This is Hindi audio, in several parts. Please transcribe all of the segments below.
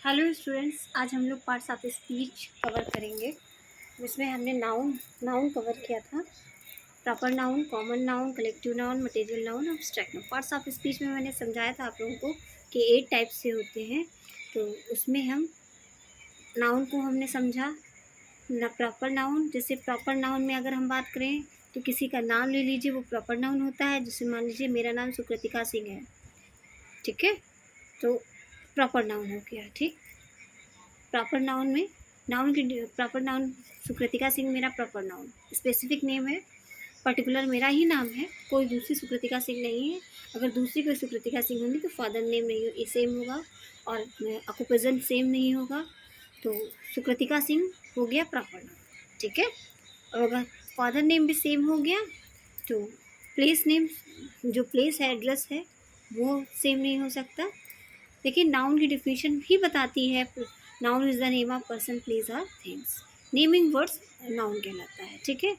हेलो स्टूडेंट्स, आज हम लोग पार्ट्स ऑफ स्पीच कवर करेंगे जिसमें हमने नाउन कवर किया था। Proper noun, common noun, collective noun, material noun, abstract noun. Parts of speech में मैंने समझाया था आप लोगों को कि 8 टाइप से होते हैं। तो उसमें हम नाउन को हमने समझा ना। प्रॉपर नाउन, जैसे प्रॉपर नाउन में अगर हम बात करें तो किसी का नाम ले लीजिए, वो प्रॉपर नाउन होता है। जैसे मान लीजिए मेरा नाम सुकृतिका सिंह है, ठीक है, तो प्रॉपर नाउन हो गया। ठीक, प्रॉपर नाउन में नाउन की प्रॉपर नाउन सुकृतिका सिंह मेरा प्रॉपर नाउन, स्पेसिफिक नेम है, पर्टिकुलर मेरा ही नाम है, कोई दूसरी सुकृतिका सिंह नहीं है। अगर दूसरी कोई सुकृतिका सिंह होगी तो फादर नेम नहीं सेम होगा और ऑक्यूपेशन सेम नहीं होगा। तो सुकृतिका सिंह हो गया प्रॉपर नाउन, ठीक है। और अगर फादर नेम भी सेम हो गया तो प्लेस नेम, जो प्लेस है, एड्रेस है, वो सेम नहीं हो सकता। देखिए, नाउन की डिफिनेशन भी बताती है, noun is the name of person, place और थिंग्स। नेमिंग वर्ड्स नाउन कहलाता है, ठीक है।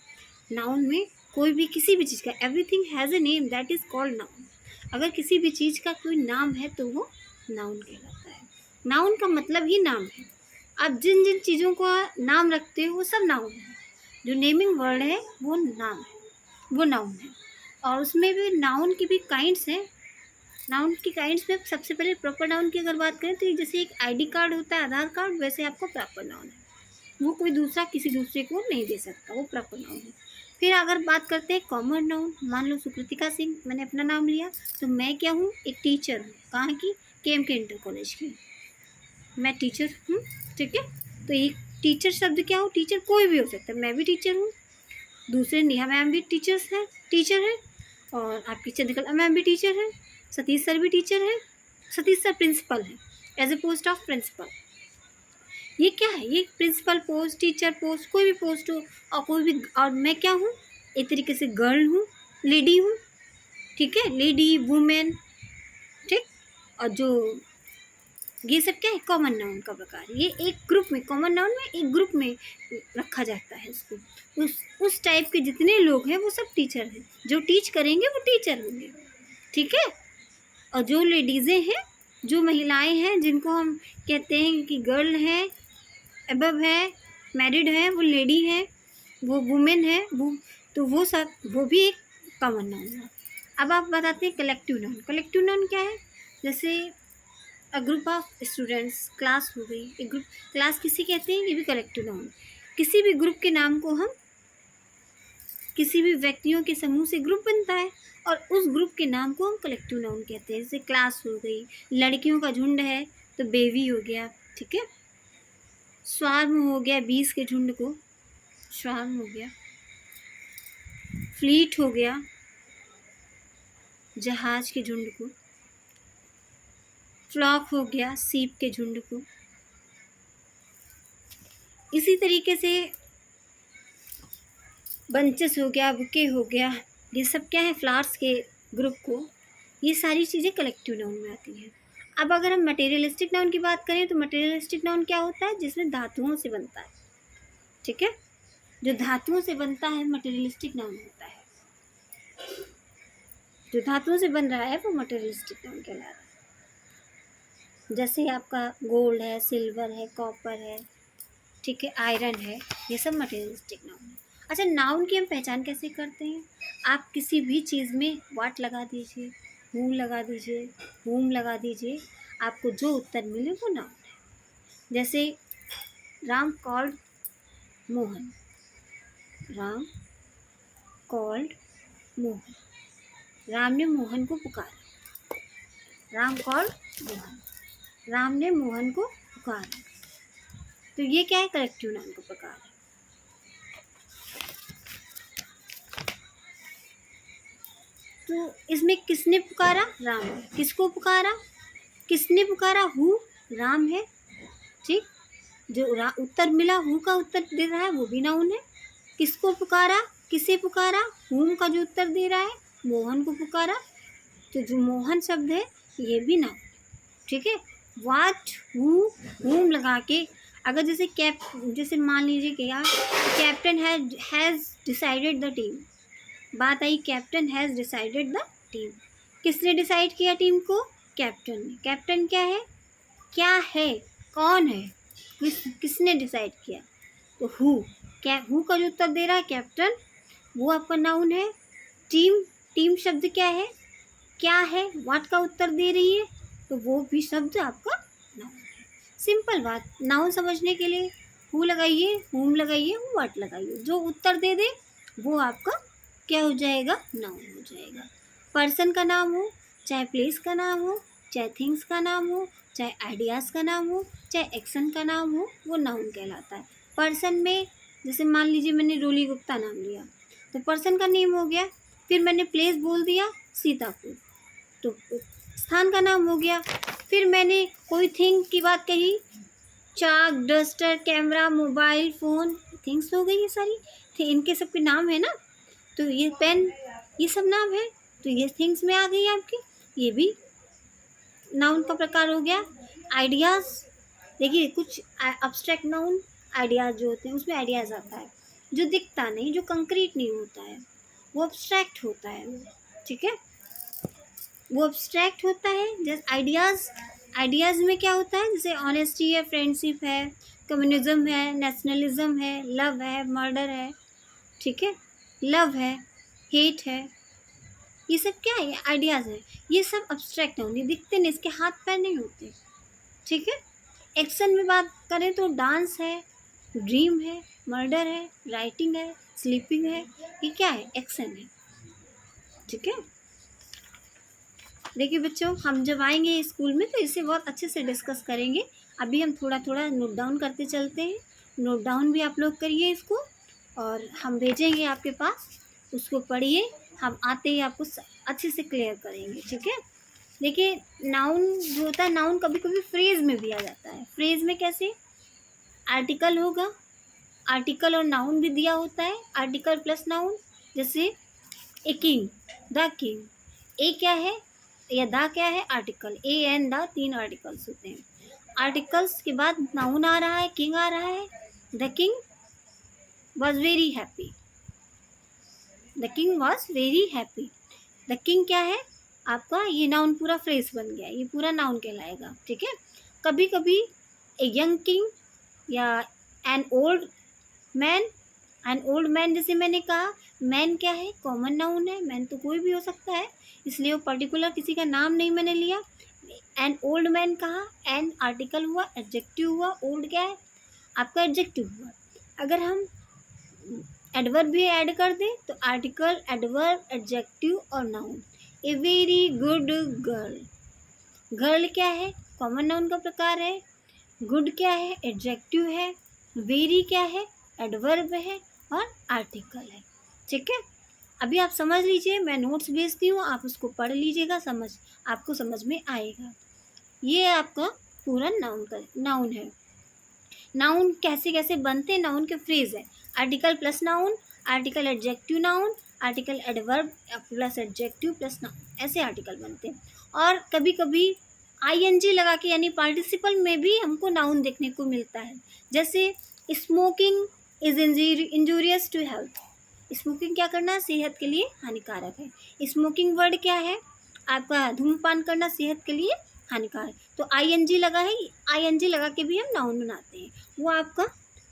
नाउन में कोई भी किसी भी चीज़ का, everything has a name, that is called noun. अगर किसी भी चीज़ का कोई नाम है तो वो नाउन कहलाता है। नाउन का मतलब ही नाम है। आप जिन जिन चीज़ों का नाम रखते हो वो सब नाउन है। जो नेमिंग वर्ड है वो नाम है, वो नाउन है। और उसमें भी नाउन की भी काइंड्स हैं। नाउन की काइंड्स में सबसे पहले प्रॉपर नाउन की अगर बात करें तो ये जैसे एक आईडी कार्ड होता है, आधार कार्ड, वैसे आपका प्रॉपर नाउन है। वो कोई दूसरा किसी दूसरे को नहीं दे सकता, वो प्रॉपर नाउन है। फिर अगर बात करते हैं कॉमन नाउन, मान लो सुकृतिका सिंह, मैंने अपना नाम लिया, तो मैं क्या हूँ? एक टीचर हूँ। कहाँ की? KMK इंटर कॉलेज की मैं टीचर हूँ, ठीक है। तो एक टीचर शब्द क्या हो? टीचर कोई भी हो सकता है। मैं भी टीचर हूँ, दूसरे नेहा मैम भी टीचर है, और आपकी चंद्रकला मैम भी टीचर है, सतीश सर भी टीचर है। सतीश सर प्रिंसिपल है, as a post of principal. ये क्या है? ये प्रिंसिपल पोस्ट, टीचर पोस्ट, कोई भी पोस्ट हो, और कोई भी, और मैं क्या हूँ? एक तरीके से गर्ल हूँ, लेडी हूँ, ठीक है, लेडी, वुमेन, ठीक। और जो ये सब क्या है? कॉमन नाउन का प्रकार। ये एक ग्रुप में, कॉमन नाउन में एक ग्रुप में रखा जाता है इसको। उस टाइप के जितने लोग हैं वो सब टीचर हैं। जो टीच करेंगे वो टीचर होंगे, ठीक है। और जो लेडीज़ें हैं, जो महिलाएं हैं, जिनको हम कहते हैं कि गर्ल है, अबव है, मैरिड है, वो लेडी है, वो वुमेन है, वो सब, वो भी एक कॉमन नाउन है। अब आप बताते हैं कलेक्टिव नाउन। कलेक्टिव नाउन क्या है? जैसे a group of students, class हो गई, एक ग्रुप, क्लास किसी कहते हैं, ये भी कलेक्टिव नाउन। किसी भी ग्रुप के नाम को हम, किसी भी व्यक्तियों के समूह से ग्रुप बनता है और उस ग्रुप के नाम को हम कलेक्टिव नाउन कहते हैं। जैसे क्लास हो गई, लड़कियों का झुंड है तो बेबी हो गया, ठीक है। स्वार्म हो गया, 20 के झुंड को स्वार्म हो गया। फ्लीट हो गया, जहाज के झुंड को। फ्लॉक हो गया, सीप के झुंड को। इसी तरीके से बंचेस हो गया, बुके हो गया, ये सब क्या है? फ्लावर्स के ग्रुप को। ये सारी चीज़ें कलेक्टिव नाउन में आती हैं। अब अगर हम मटेरियलिस्टिक नाउन की बात करें तो मटेरियलिस्टिक नाउन क्या होता है? जिसमें धातुओं से बनता है, ठीक है। जो धातुओं से बनता है मटेरियलिस्टिक नाउन होता है। जो धातुओं से बन रहा है वो मटेरियलिस्टिक नाउन कहला रहा है। जैसे आपका गोल्ड है, सिल्वर है, कॉपर है, ठीक है, आयरन है, ये सब मटेरियलिस्टिक नाउन है। अच्छा, नाउन की हम पहचान कैसे करते हैं? आप किसी भी चीज़ में वाट लगा दीजिए, हूँ लगा दीजिए, whom लगा दीजिए, आपको जो उत्तर मिले वो नाउन है। जैसे राम कॉल्ड मोहन, राम कॉल्ड मोहन, राम ने मोहन को पुकारा। राम कॉल्ड मोहन, राम ने मोहन को पुकारा। तो ये क्या है? कलेक्टिव नाउन का प्रकार है। तो इसमें किसने पुकारा? राम ने। किसको पुकारा? किसने पुकारा? हु, राम है, ठीक। जो उत्तर मिला, हु का उत्तर दे रहा है, वो भी नाउन है। किसको पुकारा? किसे पुकारा? हुम का जो उत्तर दे रहा है, मोहन को पुकारा। तो जो मोहन शब्द है ये भी नाउन है, ठीक है। वाट, हु, हुम लगा के, अगर जैसे मान लीजिए कि यार captain has decided the team, बात आई captain has decided the team. किसने डिसाइड किया टीम को? कैप्टन ने। कैप्टन क्या है? क्या है? कौन है, किसने डिसाइड किया, तो हु, क्या हु का जो उत्तर दे रहा है कैप्टन, वो आपका नाउन है। टीम, टीम शब्द क्या है, व्हाट का उत्तर दे रही है, तो वो भी शब्द आपका नाउन है। सिंपल बात, नाउन समझने के लिए हु लगाइए, हुम लगाइए, व्हाट लगाइए, जो उत्तर दे दे वो आपका क्या हो जाएगा, नाउन हो जाएगा। पर्सन का नाम हो, चाहे प्लेस का नाम हो, चाहे थिंग्स का नाम हो, चाहे आइडियाज़ का नाम हो, चाहे एक्शन का नाम हो, वो नाउन कहलाता है। पर्सन में जैसे मान लीजिए मैंने रोली गुप्ता नाम लिया तो पर्सन का नेम हो गया, फिर मैंने प्लेस बोल दिया सीतापुर तो स्थान का नाम हो गया, फिर मैंने कोई थिंग की बात कही, chalk, duster, camera, mobile phone, things हो गई ये सारी, इनके सबके नाम है ना, तो ये पेन, ये सब नाम है, तो ये थिंग्स में आ गई आपकी, ये भी नाउन का प्रकार हो गया। आइडियाज़, देखिए कुछ अब्स्ट्रैक्ट नाउन आइडियाज़ जो होते हैं उसमें आइडियाज़ आता है, जो दिखता नहीं, जो कंक्रीट नहीं होता है, वो अब्स्ट्रैक्ट होता है, ठीक है, वो अब्स्ट्रैक्ट होता है। जैसे आइडियाज़ में क्या होता है, जैसे ऑनेस्टी है, फ्रेंडशिप है, कम्युनिज्म है, नेशनलिज्म है, लव है, मर्डर है, ठीक है, लव है, हेट है, ये सब क्या है, ये आइडियाज़ है, ये सब अब्स्ट्रैक्ट है, ये दिखते नहीं, इसके हाथ पैर नहीं होते, ठीक है। एक्शन में बात करें तो डांस है, ड्रीम है, मर्डर है, राइटिंग है, स्लीपिंग है, ये क्या है, एक्शन है, ठीक है। देखिए बच्चों, हम जब आएंगे स्कूल में तो इसे बहुत अच्छे से डिस्कस करेंगे। अभी हम थोड़ा थोड़ा नोट डाउन करते चलते हैं, नोट डाउन भी आप लोग करिए इसको, और हम भेजेंगे आपके पास, उसको पढ़िए, हम आते ही आपको अच्छे से क्लियर करेंगे, ठीक है। देखिए नाउन जो होता है, नाउन कभी कभी फ्रेज में भी आ जाता है। फ्रेज में कैसे, आर्टिकल होगा, आर्टिकल और नाउन भी दिया होता है, आर्टिकल प्लस नाउन, जैसे ए किंग, द किंग, ए क्या है या द क्या है, article, A and the, 3 articles होते हैं। आर्टिकल्स के बाद नाउन आ रहा है, किंग आ रहा है, the king was very happy, the king was very happy, the king क्या है आपका, ये नाउन पूरा फ्रेज बन गया, ये पूरा नाउन कहलाएगा, ठीक है। कभी कभी ए यंग किंग या an old man, an old man, जैसे मैंने कहा मैन क्या है, कॉमन नाउन है, मैन तो कोई भी हो सकता है, इसलिए वो पर्टिकुलर किसी का नाम नहीं मैंने लिया। एन ओल्ड मैन कहा, एन आर्टिकल हुआ, एडजेक्टिव हुआ, ओल्ड क्या है आपका, एडजेक्टिव हुआ। अगर हम एडवर्ब भी ऐड कर दें तो आर्टिकल, एडवर्ब, एडजेक्टिव और noun. A very good girl, girl क्या है, कॉमन नाउन का प्रकार है, गुड क्या है, एडजेक्टिव है, वेरी क्या है, एडवर्ब है, और आर्टिकल है, ठीक है। अभी आप समझ लीजिए, मैं नोट्स भेजती हूँ, आप उसको पढ़ लीजिएगा, आपको समझ में आएगा। ये आपका पूरा नाउन है। नाउन कैसे कैसे बनते हैं, नाउन के फ्रेज है, article plus noun, article adjective noun, article adverb plus adjective plus noun, ऐसे आर्टिकल बनते हैं। और कभी कभी आईएनजी लगा के यानी पार्टिसिपल में भी हमको नाउन देखने को मिलता है, जैसे smoking is injurious to health, smoking क्या करना, सेहत के लिए हानिकारक है। स्मोकिंग वर्ड क्या है आपका, धूम्रपान करना सेहत के लिए हानिकारक, तो आईएनजी लगा है, आईएनजी लगा के भी हम नाउन बनाते हैं, वो आपका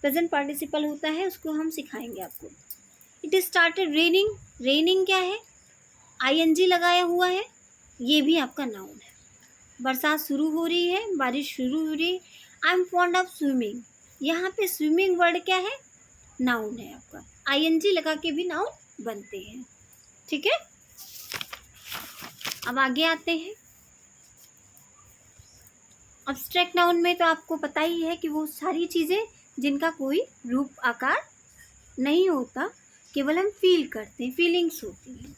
प्रेजेंट पार्टिसिपल होता है, उसको हम सिखाएंगे आपको। इट स्टार्टेड रेनिंग, रेनिंग क्या है, आईएनजी लगाया हुआ है, ये भी आपका नाउन है। बरसात शुरू हो रही है, बारिश शुरू हो रही है। I am fond of swimming, यहाँ पे स्विमिंग वर्ड क्या है, नाउन है आपका, आईएनजी लगा के भी नाउन बनते हैं, ठीक है। अब आगे आते हैं। अब्स्ट्रैक्ट नाउन में तो आपको पता ही है कि वो सारी चीज़ें जिनका कोई रूप आकार नहीं होता, केवल हम फील करते हैं, फीलिंग्स होती हैं,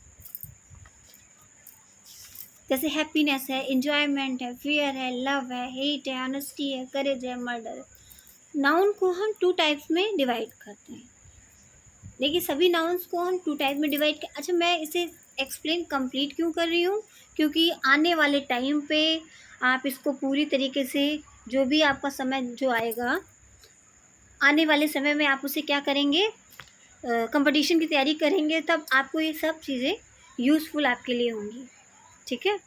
जैसे हैप्पीनेस है, एंजॉयमेंट है, फियर है, लव है, हेट है, ऑनेस्टी है, करेज है, मर्डर है। नाउन को हम 2 टाइप्स में डिवाइड करते हैं। देखिए सभी नाउन्स को हम 2 टाइप में डिवाइड कर, अच्छा मैं इसे एक्सप्लेन कंप्लीट क्यों कर रही हूँ, क्योंकि आने वाले टाइम पे आप इसको पूरी तरीके से, जो भी आपका समय जो आएगा आने वाले समय में, आप उसे क्या करेंगे, कंपटीशन की तैयारी करेंगे, तब आपको ये सब चीज़ें यूज़फुल आपके लिए होंगी, ठीक है।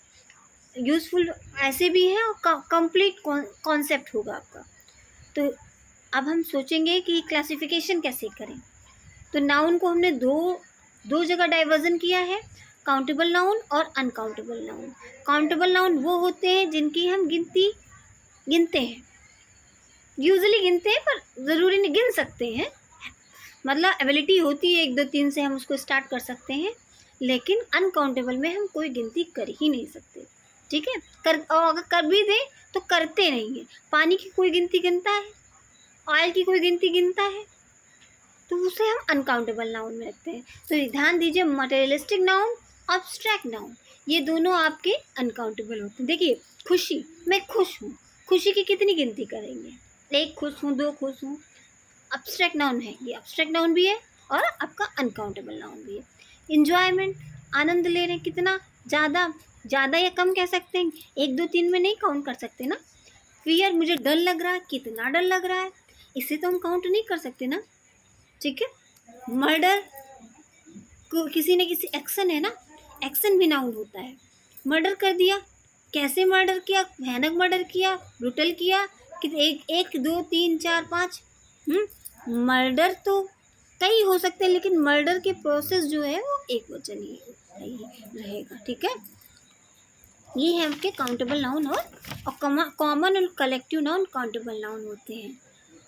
यूज़फुल ऐसे भी हैं और कंप्लीट कॉन्सेप्ट होगा आपका। तो अब हम सोचेंगे कि क्लासिफिकेशन कैसे करें। तो नाउन को हमने दो जगह डाइवर्जन किया है, काउंटेबल नाउन और अनकाउंटेबल नाउन। काउंटेबल नाउन वो होते हैं जिनकी हम गिनते हैं, यूजुअली गिनते हैं, पर ज़रूरी नहीं, गिन सकते हैं, मतलब एबिलिटी होती है 1 2 3 से हम उसको स्टार्ट कर सकते हैं, लेकिन अनकाउंटेबल में हम कोई गिनती कर ही नहीं सकते। ठीक है, और अगर कर भी दें तो करते नहीं हैं। पानी की कोई गिनती गिनता है, ऑयल की कोई गिनती गिनता है, तो उसे हम अनकाउंटेबल नाउन में रखते हैं। तो ध्यान दीजिए, मटेरियलिस्टिक नाउन, अब्स्ट्रैक्ट नाउन, ये दोनों आपके अनकाउंटेबल होते हैं। देखिए, खुशी, मैं खुश हूँ, खुशी की कितनी गिनती करेंगे? 1 खुश हूँ, 2 खुश हूँ, अब्स्ट्रैक्ट नाउन है, ये अब्स्ट्रैक्ट नाउन भी है और आपका अनकाउंटेबल नाउन भी है। इंजॉयमेंट, आनंद ले रहे हैं, कितना, ज़्यादा, ज़्यादा या कम कह सकते हैं, 1 2 3 में नहीं काउंट कर सकते ना। फियर, मुझे डर लग रहा है, कितना डर लग रहा है, इसे तो हम काउंट नहीं कर सकते ना। ठीक है, मर्डर, किसी न किसी एक्शन है ना, एक्शन भी नाउन होता है। मर्डर कर दिया, कैसे मर्डर किया, भयानक मर्डर किया, ब्रूटल किया, कि 1 2 3 4 5। मर्डर तो कई हो सकते हैं, लेकिन मर्डर के प्रोसेस जो है वो एक वचन ही रहेगा। ठीक है, ये है आपके काउंटेबल नाउन और कॉमन और कलेक्टिव नाउन काउंटेबल नाउन होते हैं।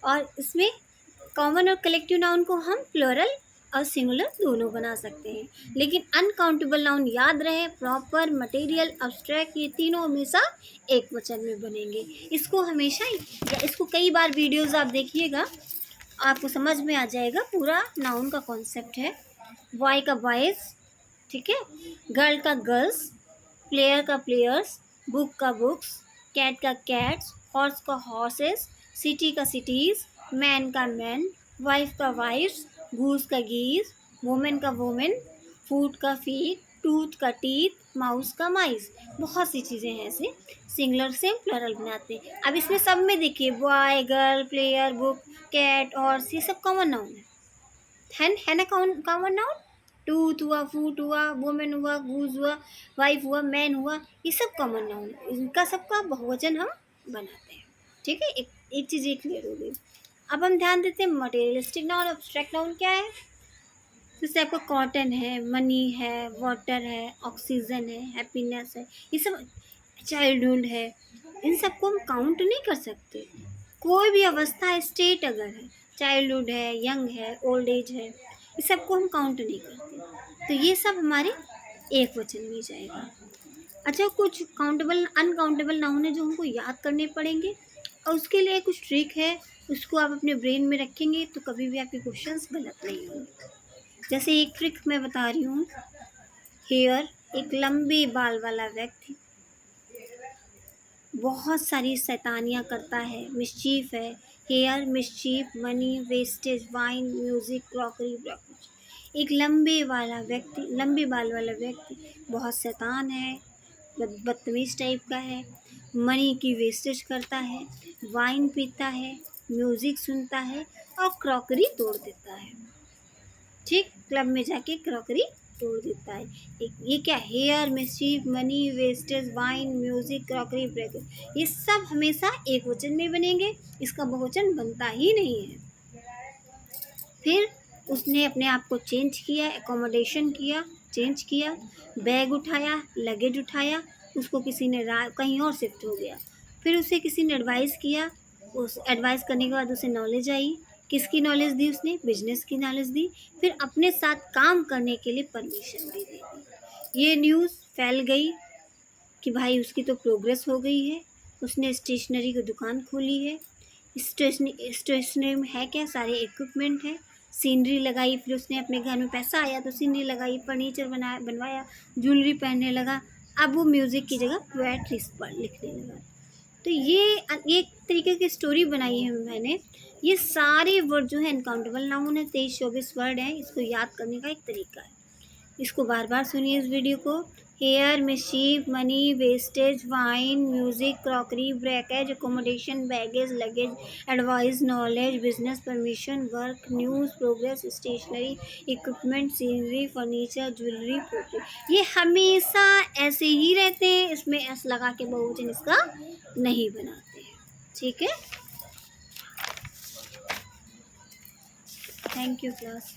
और इसमें कॉमन और कलेक्टिव नाउन को हम प्लूरल और सिंगुलर दोनों बना सकते हैं, लेकिन अनकाउंटेबल नाउन याद रहे, प्रॉपर, मटेरियल, अब्स्ट्रैक्ट, ये तीनों हमेशा एक वचन में बनेंगे। इसको हमेशा, या इसको कई बार वीडियोस आप देखिएगा, आपको समझ में आ जाएगा पूरा नाउन का कॉन्सेप्ट है। बॉय का बॉयज़, ठीक है, गर्ल का गर्ल्स, प्लेयर का प्लेयर्स, बुक का बुक्स, कैट का कैट्स, हॉर्स का हॉर्सेस, सिटी का सिटीज़, मैन का मैन, वाइफ का वाइफ्स, गूस का गीज, वुमेन का वुमेन, फूड का फीड, टूथ का टीथ, माउस का माइस। बहुत सी चीज़ें हैं ऐसे सिंगुलर से प्लरल बनाते हैं। अब इसमें सब में देखिए, boy, girl, player, book, cat, horse, ये सब कॉमन नाउन है ना, कॉमन नाउन। टूथ हुआ, फूट हुआ, वुमेन हुआ, गूज हुआ, वाइफ हुआ, मैन हुआ, ये सब कॉमन नाउन है। इनका सबका बहुवचन हम बनाते हैं। ठीक है, एक चीज़ ये क्लियर हो गई। अब हम ध्यान देते हैं मटेरियलिस्टिक नाउन, अब्स्ट्रैक्ट नाउन क्या है। जैसे आपका कॉटन है, मनी है, वाटर है, ऑक्सीजन है, हैप्पीनेस है, ये सब, चाइल्डहुड है, इन सबको हम काउंट नहीं कर सकते। कोई भी अवस्था, स्टेट अगर है, चाइल्डहुड है, यंग है, ओल्ड एज है, ये सबको हम काउंट नहीं करते, तो ये सब हमारे एक वचन में जाएगा। अच्छा, कुछ काउंटेबल अनकाउंटेबल नाउन है जो हमको याद करने पड़ेंगे, और उसके लिए कुछ ट्रिक है, उसको आप अपने ब्रेन में रखेंगे तो कभी भी आपके क्वेश्चंस गलत नहीं होंगे। जैसे एक ट्रिक मैं बता रही हूँ, हेयर, एक लंबे बाल वाला व्यक्ति बहुत सारी शैतानियाँ करता है, मिस्चीफ है। Hair, mischief, money, wastage, wine, music, crockery, brokerage. एक लंबे बाल वाला व्यक्ति बहुत शैतान है, बदतमीज़ टाइप का है, मनी की वेस्टेज करता है, वाइन पीता है, म्यूज़िक सुनता है और क्रॉकरी तोड़ देता है। ठीक, क्लब में जाके क्रॉकरी तोड़ देता है। ये क्या, hair, mischief, money, wastage, wine, music, crockery, break, ये सब हमेशा एक वचन में बनेंगे, इसका बहुवचन बनता ही नहीं है। फिर उसने अपने आप को चेंज किया, एकोमोडेशन किया, चेंज किया, बैग उठाया, लगेज उठाया, उसको किसी ने कहीं और शिफ्ट हो गया। फिर उसे किसी ने एडवाइस किया, उस एडवाइस करने के बाद उसे नॉलेज आई। किसकी नॉलेज दी उसने? बिजनेस की नॉलेज दी। फिर अपने साथ काम करने के लिए परमिशन भी दे दी। ये न्यूज़ फैल गई कि भाई उसकी तो प्रोग्रेस हो गई है, उसने स्टेशनरी की दुकान खोली है। स्टेशनरी में है क्या, सारे इक्विपमेंट है, सीनरी लगाई, फिर उसने अपने घर में पैसा आया तो सीनरी लगाई, फर्नीचर बनवाया, ज्वेलरी पहनने लगा। अब वो म्यूज़िक की जगह पोएट्री लिखने लगा। तो ये एक तरीके की स्टोरी बनाई है मैंने। ये सारे वर्ड जो है अनकाउंटेबल नाउन है, 23-24 वर्ड हैं, इसको याद करने का एक तरीका है। इसको बार बार सुनिए इस वीडियो को, hair, mischief, money, wastage, wine, music, crockery, breakage, accommodation, baggage, luggage, advice, knowledge, business, permission, work, news, progress, stationery, equipment, scenery, furniture, jewellery, pottery. ये हमेशा ऐसे ही रहते हैं, इसमें एस लगा के बहुवचन इसका नहीं बनाते हैं। ठीक है, थैंक यू क्लास।